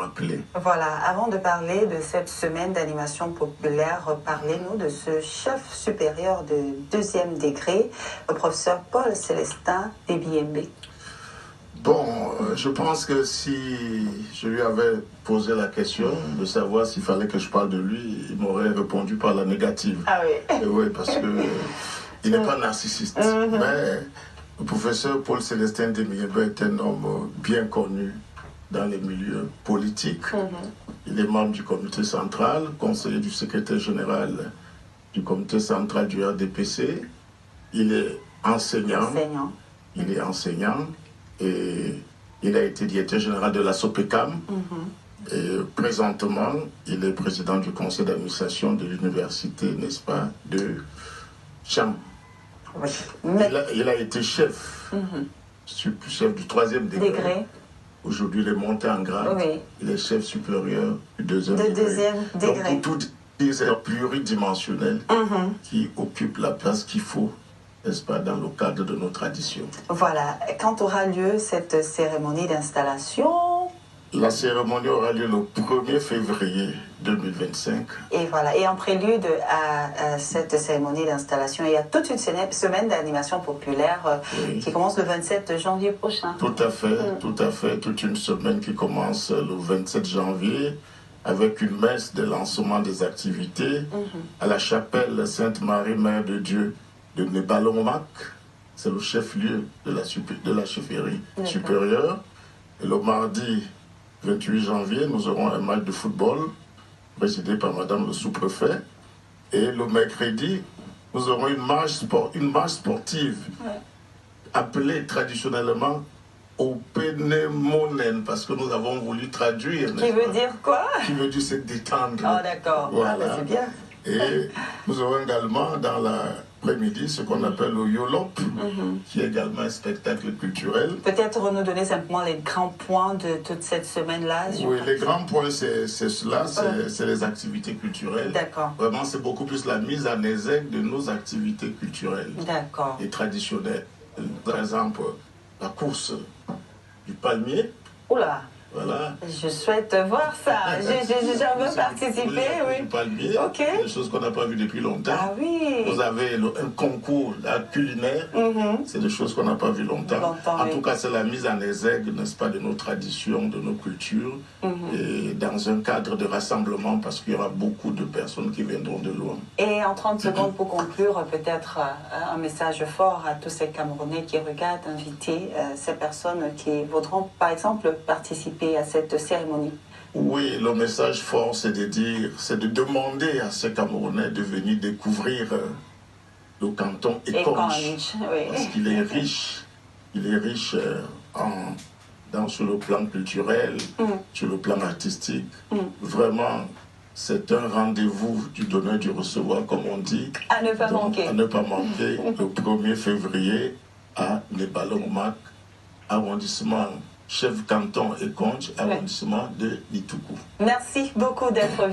rappeler. Voilà, avant de parler de cette semaine d'animation populaire, parlez-nous de ce chef supérieur de 2e degré, le professeur Paul Célestin Debiembe. Bon, je pense que si je lui avais posé la question de savoir s'il fallait que je parle de lui, il m'aurait répondu par la négative. Ah oui. Et oui, parce que il n'est pas narcissiste. Mais le professeur Paul Célestin Debiembe est un homme bien connu dans les milieux politiques. Il est membre du comité central, conseiller du secrétaire général du comité central du RDPC. Il est enseignant. Il est enseignant et il a été directeur général de la SOPECAM. Et présentement, il est président du conseil d'administration de l'université, n'est-ce pas, de Cham. Oui. Il a été chef, chef du 3e degré. Aujourd'hui, il est monté en grade. Oui. Il est chef supérieur du 2e degré. Donc, pour tout dire, c'est pluridimensionnel qui occupe la place qu'il faut, n'est-ce pas, dans le cadre de nos traditions. Voilà. Quand aura lieu cette cérémonie d'installation? La cérémonie aura lieu le 1er février 2025. Et voilà. Et en prélude à cette cérémonie d'installation, il y a toute une semaine d'animation populaire qui commence le 27 janvier prochain. Tout à fait, tout à fait. Toute une semaine qui commence le 27 janvier avec une messe de lancement des activités à la chapelle Sainte-Marie, Mère de Dieu de Nebalomac. C'est le chef-lieu de la chefferie supérieure. Et le mardi 28 janvier, nous aurons un match de football présidé par Madame le sous-préfet. Et le mercredi, nous aurons une marche sportive appelée traditionnellement au Pénémonen, parce que nous avons voulu traduire. Qui veut dire quoi? Qui veut dire se détendre. Oh d'accord, voilà. Ah, c'est bien. Et nous aurons également dans l'après-midi ce qu'on appelle le Yolop, qui est également un spectacle culturel. Peut-être nous donner simplement les grands points de toute cette semaine-là. Oui, les grands points, c'est cela, c'est les activités culturelles. D'accord. Vraiment, c'est beaucoup plus la mise en exergue de nos activités culturelles et traditionnelles. Par exemple, la course du palmier. Oula! Voilà. Je souhaite voir ça. J'en veux participer, oui. Palmier, des choses qu'on n'a pas vues depuis longtemps. Ah oui. Vous avez un concours culinaire, c'est des choses qu'on n'a pas vues longtemps. En tout cas, c'est la mise en exergue, n'est-ce pas, de nos traditions, de nos cultures, et dans un cadre de rassemblement, parce qu'il y aura beaucoup de personnes qui viendront de loin. Et en 30 secondes pour conclure, peut-être un message fort à tous ces Camerounais qui regardent, inviter ces personnes qui voudront, par exemple, participer à cette cérémonie. Oui, le message fort, c'est de demander à ces Camerounais de venir découvrir le canton Ekonge, parce qu'il est riche. Il est riche sur le plan culturel, sur le plan artistique. Vraiment, c'est un rendez-vous du donneur du recevoir, comme on dit. À ne pas manquer. À ne pas manquer, le 1er février à Nebalomac, arrondissement chef canton Ekonge, arrondissement de Litoukou. Merci beaucoup d'être venu.